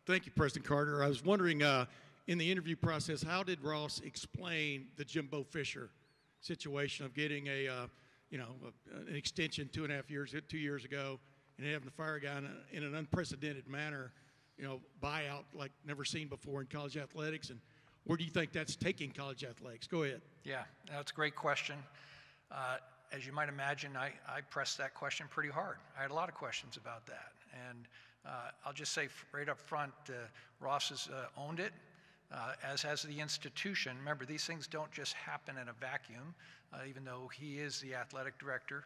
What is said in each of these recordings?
Thank you, President Carter. I was wondering, in the interview process, how did Ross explain the Jimbo Fisher situation of getting an extension 2 years ago, and having to fire a guy in an unprecedented manner, buyout like never seen before in college athletics? And where do you think that's taking college athletics? Go ahead. Yeah, that's a great question. As you might imagine, I pressed that question pretty hard. I had a lot of questions about that. And I'll just say right up front, Ross has owned it, as has the institution. Remember, these things don't just happen in a vacuum, even though he is the athletic director.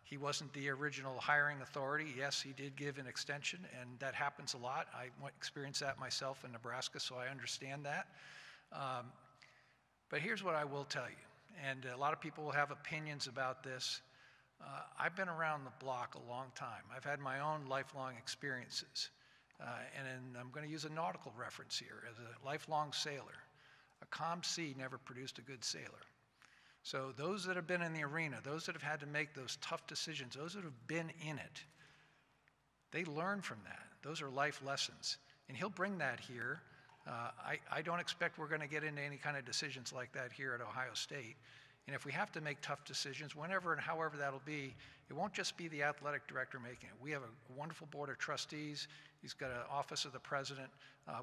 He wasn't the original hiring authority. Yes, he did give an extension, and that happens a lot. I experienced that myself in Nebraska, so I understand that. But here's what I will tell you, and a lot of people will have opinions about this. I've been around the block a long time. I've had my own lifelong experiences. And I'm going to use a nautical reference here. As a lifelong sailor, a calm sea never produced a good sailor. So those that have been in the arena, those that have had to make those tough decisions, those that have been in it, they learn from that. Those are life lessons. And he'll bring that here. I don't expect we're going to get into any kind of decisions like that here at Ohio State. And if we have to make tough decisions, whenever and however that'll be, it won't just be the athletic director making it. We have a wonderful board of trustees. He's got an office of the president.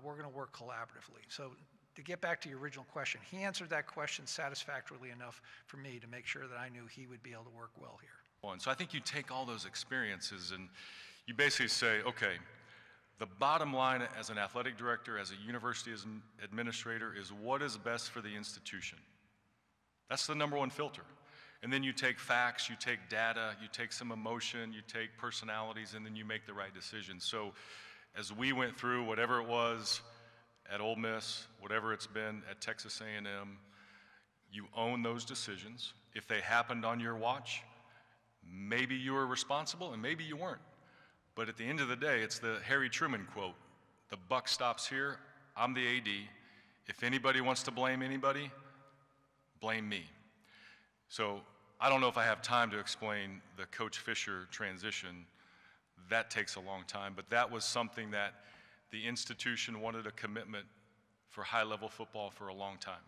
We're going to work collaboratively. So to get back to your original question, he answered that question satisfactorily enough for me to make sure that I knew he would be able to work well here. So I think you take all those experiences and you basically say, okay, the bottom line as an athletic director, as a university administrator, is what is best for the institution. That's the number one filter. And then you take facts, you take data, you take some emotion, you take personalities, and then you make the right decision. So as we went through whatever it was at Ole Miss, whatever it's been at Texas A&M, you own those decisions. If they happened on your watch, maybe you were responsible and maybe you weren't. But at the end of the day, it's the Harry Truman quote, the buck stops here, I'm the AD. If anybody wants to blame anybody, blame me. So I don't know if I have time to explain the Coach Fisher transition. That takes a long time, but that was something that the institution wanted a commitment for high-level football for a long time.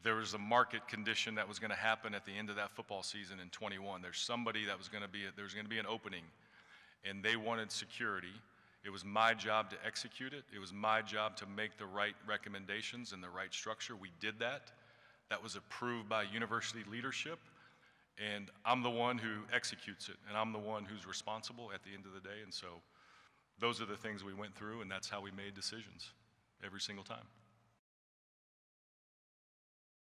There was a market condition that was going to happen at the end of that football season in 21. There's somebody that was going to be, there was going to be an opening, and they wanted security. It was my job to execute it. It was my job to make the right recommendations and the right structure. We did that. That was approved by university leadership, and I'm the one who executes it, and I'm the one who's responsible at the end of the day. And so those are the things we went through, and that's how we made decisions every single time.